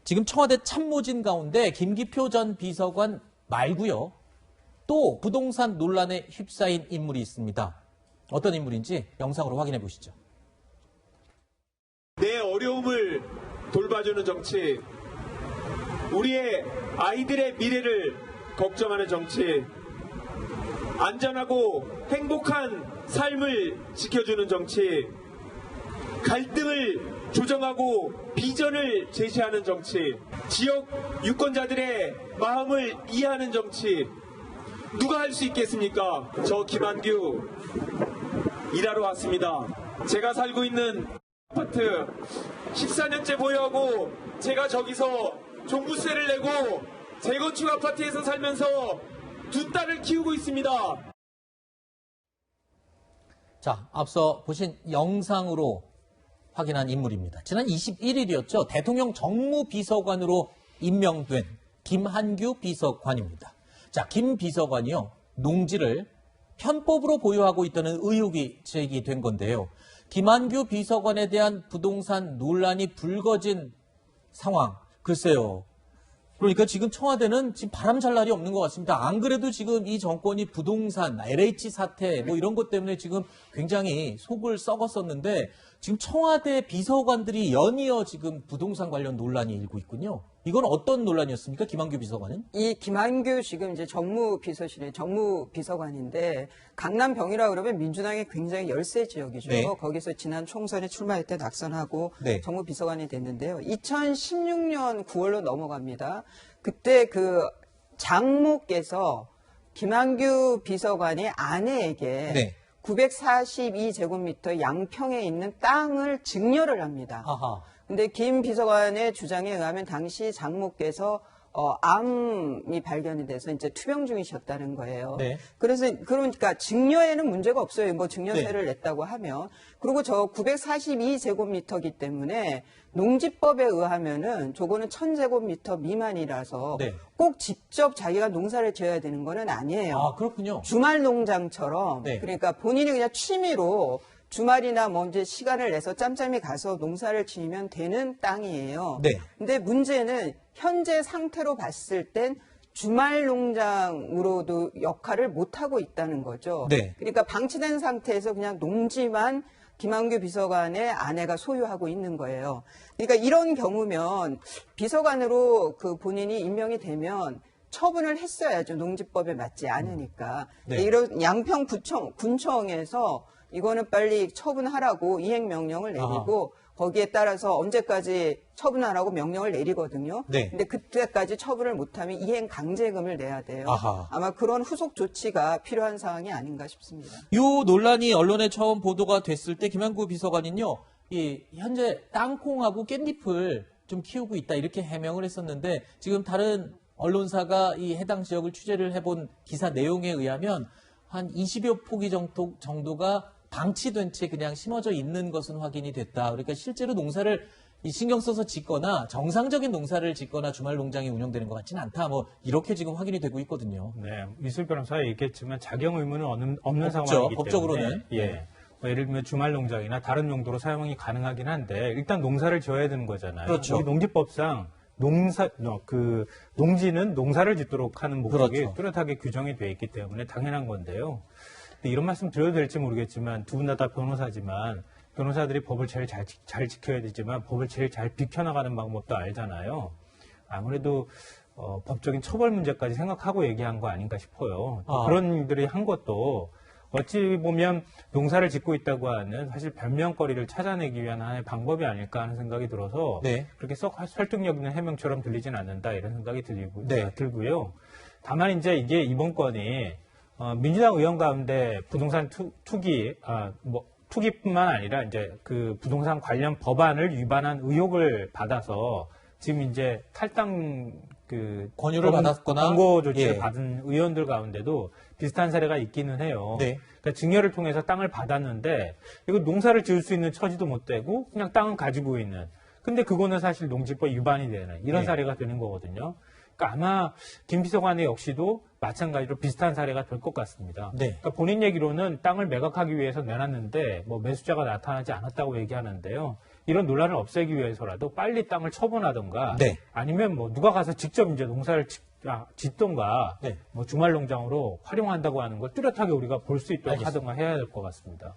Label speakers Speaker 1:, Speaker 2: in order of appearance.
Speaker 1: 지금 청와대 참모진 가운데 김기표 전 비서관 말고요. 또 부동산 논란에 휩싸인 인물이 있습니다. 어떤 인물인지 영상으로 확인해 보시죠.
Speaker 2: 내 어려움을 돌봐주는 정치, 우리의 아이들의 미래를 걱정하는 정치, 안전하고 행복한 삶을 지켜주는 정치, 갈등을 조정하고 비전을 제시하는 정치, 지역 유권자들의 마음을 이해하는 정치, 누가 할 수 있겠습니까? 저 김한규 일하러 왔습니다. 제가 살고 있는 아파트 14년째 보유하고 제가 저기서 종부세를 내고 재건축 아파트에서 살면서 두 딸을 키우고 있습니다.
Speaker 1: 자, 앞서 보신 영상으로 확인한 인물입니다. 지난 21일이었죠. 대통령 정무비서관으로 임명된 김한규 비서관입니다. 자, 김 비서관이요. 농지를 편법으로 보유하고 있다는 의혹이 제기된 건데요. 김한규 비서관에 대한 부동산 논란이 불거진 상황. 글쎄요. 그러니까 지금 청와대는 지금 바람 잘 날이 없는 것 같습니다. 안 그래도 지금 이 정권이 부동산, LH 사태 뭐 이런 것 때문에 지금 굉장히 속을 썩었었는데 지금 청와대 비서관들이 연이어 지금 부동산 관련 논란이 일고 있군요. 이건 어떤 논란이었습니까? 김한규 비서관은?
Speaker 3: 이 김한규 지금 이제 정무비서실의 정무비서관인데 강남병이라 그러면 민주당의 굉장히 열세 지역이죠.
Speaker 1: 네.
Speaker 3: 거기서 지난 총선에 출마할 때 낙선하고
Speaker 1: 네.
Speaker 3: 정무비서관이 됐는데요. 2016년 9월로 넘어갑니다. 그때 그 장모께서 김한규 비서관의 아내에게
Speaker 1: 네.
Speaker 3: 942제곱미터 양평에 있는 땅을 증여를 합니다.
Speaker 1: 아하.
Speaker 3: 근데 김 비서관의 주장에 의하면 당시 장모께서 암이 발견이 돼서 이제 투병 중이셨다는 거예요.
Speaker 1: 네.
Speaker 3: 그러니까 증여에는 문제가 없어요. 뭐 증여세를
Speaker 1: 네.
Speaker 3: 냈다고 하면. 그리고 저 942제곱미터기 때문에 농지법에 의하면은 저거는 1000제곱미터 미만이라서
Speaker 1: 네.
Speaker 3: 꼭 직접 자기가 농사를 지어야 되는 거는 아니에요.
Speaker 1: 아, 그렇군요.
Speaker 3: 주말 농장처럼
Speaker 1: 네.
Speaker 3: 그러니까 본인이 그냥 취미로 주말이나 뭐 이제 시간을 내서 짬짬이 가서 농사를 지으면 되는 땅이에요.
Speaker 1: 네.
Speaker 3: 근데 문제는 현재 상태로 봤을 땐 주말 농장으로도 역할을 못 하고 있다는 거죠.
Speaker 1: 네.
Speaker 3: 그러니까 방치된 상태에서 그냥 농지만 김한규 비서관의 아내가 소유하고 있는 거예요. 그러니까 이런 경우면 비서관으로 그 본인이 임명이 되면 처분을 했어야죠. 농지법에 맞지 않으니까.
Speaker 1: 네.
Speaker 3: 이런 양평 군청에서 이거는 빨리 처분하라고 이행명령을 내리고 거기에 따라서 언제까지 처분하라고 명령을 내리거든요.
Speaker 1: 네.
Speaker 3: 근데 그때까지 처분을 못하면 이행 강제금을 내야 돼요.
Speaker 1: 아하.
Speaker 3: 아마 그런 후속 조치가 필요한 사항이 아닌가 싶습니다.
Speaker 1: 이 논란이 언론에 처음 보도가 됐을 때 김한구 비서관은요, 현재 땅콩하고 깻잎을 좀 키우고 있다 이렇게 해명을 했었는데 지금 다른 언론사가 이 해당 지역을 취재를 해본 기사 내용에 의하면 한 20여 포기 정도가 방치된 채 그냥 심어져 있는 것은 확인이 됐다. 그러니까 실제로 농사를 신경 써서 짓거나 정상적인 농사를 짓거나 주말 농장이 운영되는 것 같지는 않다. 뭐 이렇게 지금 확인이 되고 있거든요.
Speaker 4: 네, 이슬 변호사가 얘기했지만 자경 의무는 없는
Speaker 1: 없죠.
Speaker 4: 상황이기
Speaker 1: 법적으로는.
Speaker 4: 때문에 예. 뭐 예를 들면 주말 농장이나 다른 용도로 사용이 가능하긴 한데 일단 농사를 지어야 되는 거잖아요.
Speaker 1: 그렇죠.
Speaker 4: 우리 농지법상 농지는 농사를 짓도록 하는 목적이
Speaker 1: 그렇죠.
Speaker 4: 뚜렷하게 규정이 되어 있기 때문에 당연한 건데요. 이런 말씀 드려도 될지 모르겠지만 두 분 다 변호사지만 변호사들이 법을 제일 잘 지켜야 되지만 법을 제일 잘 비켜나가는 방법도 알잖아요. 아무래도 법적인 처벌 문제까지 생각하고 얘기한 거 아닌가 싶어요. 그런 일들이 한 것도 어찌 보면 농사를 짓고 있다고 하는 사실 변명거리를 찾아내기 위한 하나의 방법이 아닐까 하는 생각이 들어서
Speaker 1: 네.
Speaker 4: 그렇게 썩 설득력 있는 해명처럼 들리진 않는다 이런 생각이
Speaker 1: 네.
Speaker 4: 들고요. 다만 이제 이게 이번 건이 민주당 의원 가운데 부동산 투기뿐만 아니라 이제 그 부동산 관련 법안을 위반한 의혹을 받아서 지금 이제 탈당
Speaker 1: 권유를 받았거나
Speaker 4: 권고 조치를
Speaker 1: 예.
Speaker 4: 받은 의원들 가운데도 비슷한 사례가 있기는 해요.
Speaker 1: 네.
Speaker 4: 그러니까 증여를 통해서 땅을 받았는데 이거 농사를 지을 수 있는 처지도 못 되고 그냥 땅은 가지고 있는. 근데 그거는 사실 농지법 위반이 되는 이런
Speaker 1: 네.
Speaker 4: 사례가 되는 거거든요. 그러니까 아마 김 비서관의 역시도 마찬가지로 비슷한 사례가 될 것 같습니다.
Speaker 1: 네.
Speaker 4: 그러니까 본인 얘기로는 땅을 매각하기 위해서 내놨는데 뭐 매수자가 나타나지 않았다고 얘기하는데요. 이런 논란을 없애기 위해서라도 빨리 땅을 처분하던가
Speaker 1: 네.
Speaker 4: 아니면 뭐 누가 가서 직접 이제 농사를 짓던가
Speaker 1: 네.
Speaker 4: 뭐 주말 농장으로 활용한다고 하는 걸 뚜렷하게 우리가 볼 수 있도록
Speaker 1: 알겠습니다.
Speaker 4: 하던가 해야 될 것 같습니다.